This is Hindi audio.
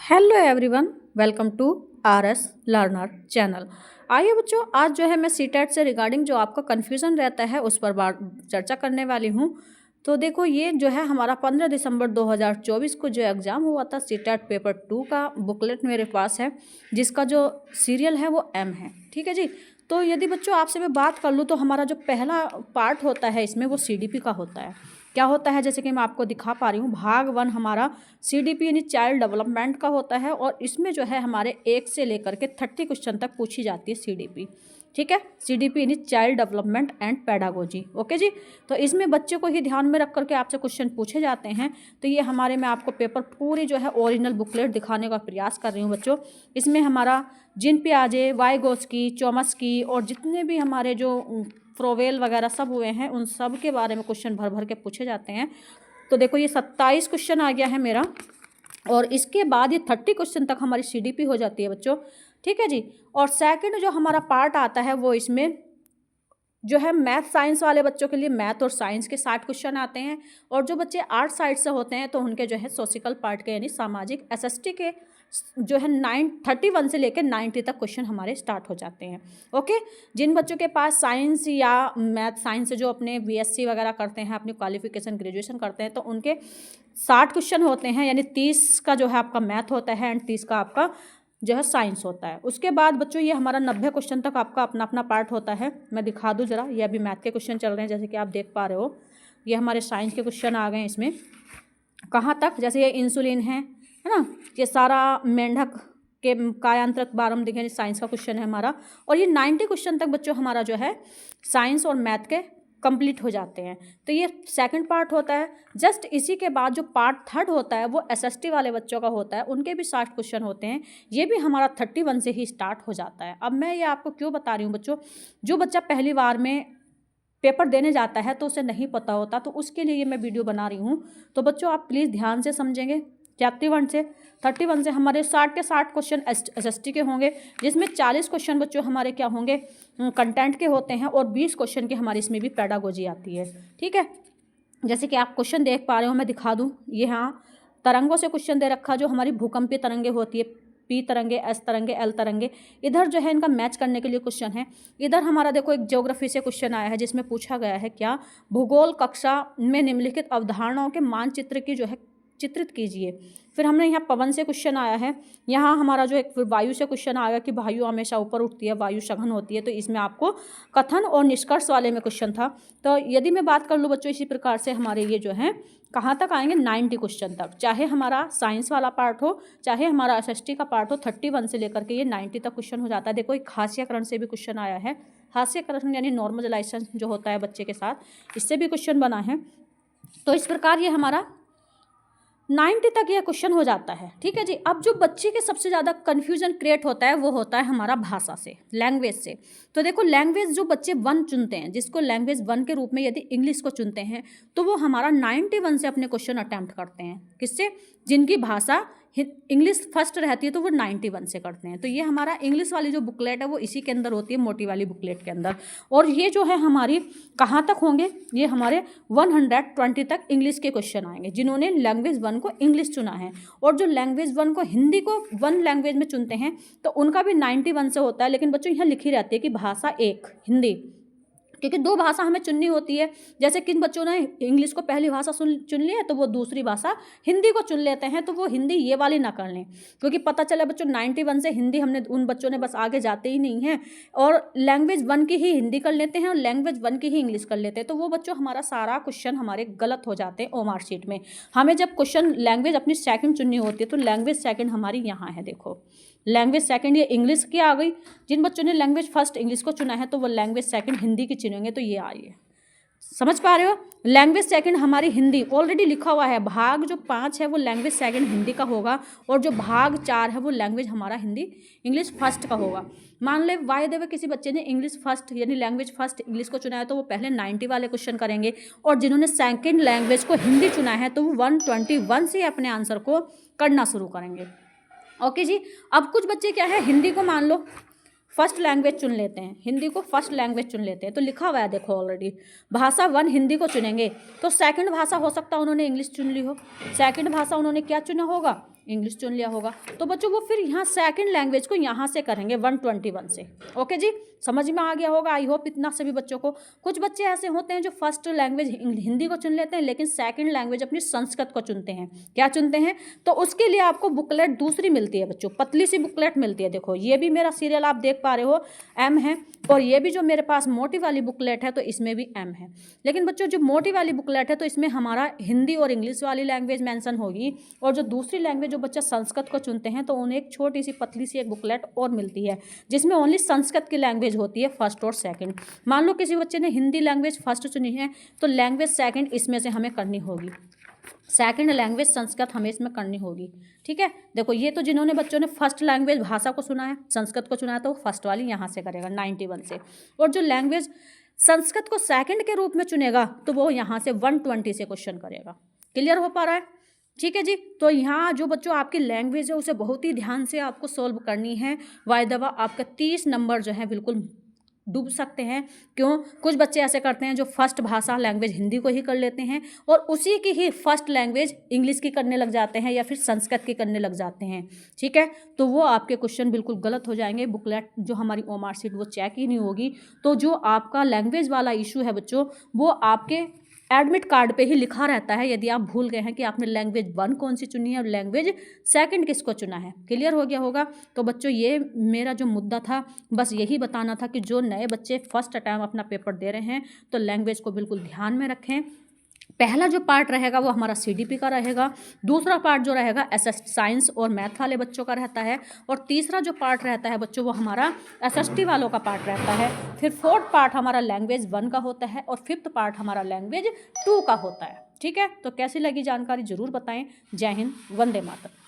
Hello everyone, welcome to R S learner channel. आइए बच्चों, आज जो है मैं सीटेट से रिगार्डिंग जो आपका कन्फ्यूज़न रहता है उस पर चर्चा करने वाली हूँ। तो देखो, ये जो है हमारा 15 दिसंबर 2024 को जो एग्ज़ाम हुआ था सीटेट पेपर 2 का बुकलेट मेरे पास है, जिसका जो सीरियल है वो एम है। ठीक है जी। तो यदि बच्चों आपसे मैं बात कर लूँ तो हमारा जो पहला पार्ट होता है इसमें वो सीडीपी का होता है। क्या होता है, जैसे कि मैं आपको दिखा पा रही हूँ, भाग 1 हमारा सीडीपी यानी चाइल्ड डेवलपमेंट का होता है और इसमें जो है हमारे 1 से लेकर के 30 क्वेश्चन तक पूछी जाती है सीडीपी। ठीक है, सीडीपी यानी child development and pedagogy. Okay जी। तो इसमें बच्चे को ही ध्यान में रख करके आपसे क्वेश्चन पूछे जाते हैं। तो ये हमारे, मैं आपको पेपर पूरी जो है ओरिजिनल बुकलेट दिखाने का प्रयास कर रही हूँ बच्चों। इसमें हमारा जिन पियाजे, वाइगोस्की, चोमस्की और जितने भी हमारे जो फ्रोवेल वगैरह सब हुए हैं उन सब के बारे में क्वेश्चन भर भर के पूछे जाते हैं। तो देखो, ये 27 क्वेश्चन आ गया है मेरा और इसके बाद ये 30 क्वेश्चन तक हमारी सीडीपी हो जाती है बच्चों। ठीक है जी। और सेकंड जो हमारा पार्ट आता है वो इसमें जो है मैथ साइंस वाले बच्चों के लिए मैथ और साइंस के 60 क्वेश्चन आते हैं और जो बच्चे आर्ट साइड से होते हैं तो उनके जो है सोशिकल पार्ट के यानी सामाजिक एसएसटी के जो है 31 से लेकर 90 तक क्वेश्चन हमारे स्टार्ट हो जाते हैं। ओके। जिन बच्चों के पास साइंस या मैथ साइंस से जो अपने बीएससी वगैरह करते हैं, अपनी क्वालिफिकेशन ग्रेजुएशन करते हैं, तो उनके 60 क्वेश्चन होते हैं, यानी 30 का जो है आपका मैथ होता है एंड 30 का आपका जो है साइंस होता है। उसके बाद बच्चों ये हमारा 90 क्वेश्चन तक आपका अपना अपना पार्ट होता है। मैं दिखा दूँ ज़रा, ये अभी मैथ के क्वेश्चन चल रहे हैं जैसे कि आप देख पा रहे हो। ये हमारे साइंस के क्वेश्चन आ गए हैं इसमें। कहाँ तक, जैसे ये इंसुलिन है ना, ये सारा मेंढक के कायांतरक बारम दिखे, साइंस का क्वेश्चन है हमारा। और ये 90 क्वेश्चन तक बच्चों हमारा जो है साइंस और मैथ के कंप्लीट हो जाते हैं। तो ये सेकंड पार्ट होता है। जस्ट इसी के बाद जो पार्ट थर्ड होता है वो एसएसटी वाले बच्चों का होता है, उनके भी 60 क्वेश्चन होते हैं। ये भी हमारा 31 से ही स्टार्ट हो जाता है। अब मैं ये आपको क्यों बता रही हूँ बच्चों, जो बच्चा पहली बार में पेपर देने जाता है तो उसे नहीं पता होता, तो उसके लिए ये मैं वीडियो बना रही हूँ। तो बच्चों आप प्लीज़ ध्यान से समझेंगे। 31 से हमारे 60 के 60 क्वेश्चन एसएसटी के होंगे, जिसमें 40 क्वेश्चन बच्चों हमारे क्या होंगे, कंटेंट के होते हैं और 20 क्वेश्चन की हमारी इसमें भी पेडागोजी आती है। ठीक है। जैसे कि आप क्वेश्चन देख पा रहे हो, मैं दिखा दूँ। ये हाँ तरंगों से क्वेश्चन दे रखा, जो हमारी भूकंपीय तरंगे होती है, पी तरंगे, एस तरंगे, एल तरंगे। इधर जो है इनका मैच करने के लिए क्वेश्चन है। इधर हमारा देखो एक ज्योग्राफी से क्वेश्चन आया है जिसमें पूछा गया है क्या, भूगोल कक्षा में निम्नलिखित अवधारणाओं के मानचित्र की जो है चित्रित कीजिए। फिर हमने यहाँ पवन से क्वेश्चन आया है। यहाँ हमारा जो एक वायु से क्वेश्चन आएगा कि वायु हमेशा ऊपर उठती है, वायु सघन होती है, तो इसमें आपको कथन और निष्कर्ष वाले में क्वेश्चन था। तो यदि मैं बात कर लूँ बच्चों, इसी प्रकार से हमारे ये जो है कहाँ तक आएंगे, 90 क्वेश्चन तक, चाहे हमारा साइंस वाला पार्ट हो चाहे हमारा एसएसटी का पार्ट हो। 31 से लेकर के ये 90 तक क्वेश्चन हो जाता है। देखो एक हास्यकरण से भी क्वेश्चन आया है। हास्यकरण यानी नॉर्मलाइजेशन जो होता है बच्चे के साथ, इससे भी क्वेश्चन बना है। तो इस प्रकार ये हमारा 90 तक यह क्वेश्चन हो जाता है। ठीक है जी। अब जो बच्चे के सबसे ज़्यादा कन्फ्यूजन क्रिएट होता है वो होता है हमारा भाषा से, लैंग्वेज से। तो देखो, लैंग्वेज जो बच्चे 1 चुनते हैं, जिसको लैंग्वेज 1 के रूप में यदि इंग्लिश को चुनते हैं, तो वो हमारा 91 से अपने क्वेश्चन अटैम्प्ट करते हैं। किससे? जिनकी भाषा इंग्लिश फर्स्ट रहती है तो वो 91 से करते हैं। तो ये हमारा इंग्लिश वाली जो बुकलेट है वो इसी के अंदर होती है, मोटी वाली बुकलेट के अंदर। और ये जो है हमारी कहाँ तक होंगे, ये हमारे 120 तक इंग्लिश के क्वेश्चन आएंगे, जिन्होंने लैंग्वेज 1 को इंग्लिश चुना है। और जो लैंग्वेज 1 को हिंदी को 1 लैंग्वेज में चुनते हैं तो उनका भी 91 से होता है। लेकिन बच्चों यहाँ लिखी रहती है कि भाषा 1 हिंदी, क्योंकि 2 भाषा हमें चुननी होती है। जैसे किन बच्चों ने इंग्लिश को पहली भाषा चुन ली है तो वो दूसरी भाषा हिंदी को चुन लेते हैं, तो वो हिंदी ये वाली ना कर लें, क्योंकि पता चला बच्चों 91 से हिंदी हमने, उन बच्चों ने बस आगे जाते ही नहीं हैं और लैंग्वेज 1 की ही हिंदी कर लेते हैं और लैंग्वेज 1 की ही इंग्लिश कर लेते हैं। तो वो बच्चों हमारा सारा क्वेश्चन हमारे गलत हो जाते हैं ओमार शीट में। हमें जब क्वेश्चन लैंग्वेज अपनी सेकंड चुननी होती है तो लैंग्वेज सेकंड हमारी यहाँ है। देखो लैंग्वेज सेकंड ये इंग्लिश की आ गई। जिन बच्चों ने लैंग्वेज फर्स्ट इंग्लिश को चुना है तो वो लैंग्वेज सेकंड हिंदी की चुनेंगे, तो ये आई है। समझ पा रहे हो? लैंग्वेज सेकंड हमारी हिंदी ऑलरेडी लिखा हुआ है। भाग जो 5 है वो लैंग्वेज सेकंड हिंदी का होगा और जो भाग 4 है वो लैंग्वेज हमारा हिंदी इंग्लिश फर्स्ट का होगा। मान ले वायदेव किसी बच्चे ने इंग्लिश फर्स्ट यानी लैंग्वेज फर्स्ट इंग्लिश को चुना है तो वो पहले 90 वाले क्वेश्चन करेंगे, और जिन्होंने सेकंड लैंग्वेज को हिंदी चुना है तो वो 121 से अपने आंसर को करना शुरू करेंगे। ओके जी। अब कुछ बच्चे क्या है, हिंदी को मान लो फर्स्ट लैंग्वेज चुन लेते हैं, हिंदी को फर्स्ट लैंग्वेज चुन लेते हैं, तो लिखा हुआ है देखो ऑलरेडी भाषा 1 हिंदी को चुनेंगे, तो सेकंड भाषा हो सकता है उन्होंने इंग्लिश चुन ली हो। सेकंड भाषा उन्होंने क्या चुना होगा, इंग्लिश चुन लिया होगा। तो बच्चों वो फिर यहाँ सेकंड लैंग्वेज को यहाँ से करेंगे 121 से। ओके जी, समझ में आ गया होगा आई होप इतना सभी बच्चों को। कुछ बच्चे ऐसे होते हैं जो फर्स्ट लैंग्वेज हिंदी को चुन लेते हैं लेकिन सेकंड लैंग्वेज अपनी संस्कृत को चुनते हैं। क्या चुनते हैं? तो उसके लिए आपको बुकलेट दूसरी मिलती है बच्चों, पतली सी बुकलेट मिलती है। देखो ये भी मेरा सीरियल आप देख पा रहे हो एम है, और ये भी जो मेरे पास मोटी वाली बुकलेट है तो इसमें भी एम है। लेकिन बच्चों जो मोटी वाली बुकलेट है तो इसमें हमारा हिंदी और इंग्लिश वाली लैंग्वेज मेंशन होगी, और जो दूसरी लैंग्वेज जो बच्चा संस्कृत को चुनते हैं तो उन्हें एक छोटी सी पतली सी एक बुकलेट और मिलती है जिसमें ओनली संस्कृत की लैंग्वेज होती है फर्स्ट और सेकंड। मान लो किसी बच्चे ने हिंदी लैंग्वेज फर्स्ट चुनी है तो लैंग्वेज सेकंड इसमें से हमें करनी होगी, सेकंड लैंग्वेज संस्कृत हमें इसमें करनी होगी। ठीक है, देखो ये तो जिन्होंने बच्चों ने फर्स्ट लैंग्वेज भाषा को सुना है, संस्कृत को चुना है, तो वो फर्स्ट वाली यहाँ से करेगा 91 से, और जो लैंग्वेज संस्कृत को सेकंड के रूप में चुनेगा तो वो यहाँ से 120 से क्वेश्चन करेगा। क्लियर हो पा रहा है? ठीक है जी। तो यहाँ जो बच्चों आपकी लैंग्वेज है उसे बहुत ही ध्यान से आपको सोल्व करनी है। वाई दवा आपका 30 नंबर जो है बिल्कुल डूब सकते हैं। क्यों? कुछ बच्चे ऐसे करते हैं जो फर्स्ट भाषा लैंग्वेज हिंदी को ही कर लेते हैं और उसी की ही फर्स्ट लैंग्वेज इंग्लिश की करने लग जाते हैं या फिर संस्कृत की करने लग जाते हैं। ठीक है, तो वो आपके क्वेश्चन बिल्कुल गलत हो जाएंगे। बुकलेट जो हमारी ओमार शीट वो चेक ही नहीं होगी। तो जो आपका लैंग्वेज वाला इशू है बच्चों वो आपके एडमिट कार्ड पे ही लिखा रहता है यदि आप भूल गए हैं कि आपने लैंग्वेज 1 कौन सी चुनी है और लैंग्वेज सेकंड किसको चुना है। क्लियर हो गया होगा? तो बच्चों ये मेरा जो मुद्दा था बस यही बताना था कि जो नए बच्चे फर्स्ट टाइम अपना पेपर दे रहे हैं तो लैंग्वेज को बिल्कुल ध्यान में रखें। पहला जो पार्ट रहेगा वो हमारा CDP का रहेगा, दूसरा पार्ट जो रहेगा साइंस और मैथ वाले बच्चों का रहता है, और तीसरा जो पार्ट रहता है बच्चों वो हमारा SST वालों का पार्ट रहता है। फिर फोर्थ पार्ट हमारा लैंग्वेज 1 का होता है और फिफ्थ पार्ट हमारा लैंग्वेज 2 का होता है। ठीक है, तो कैसी लगी जानकारी ज़रूर बताएं। जय हिंद, वंदे मातरम।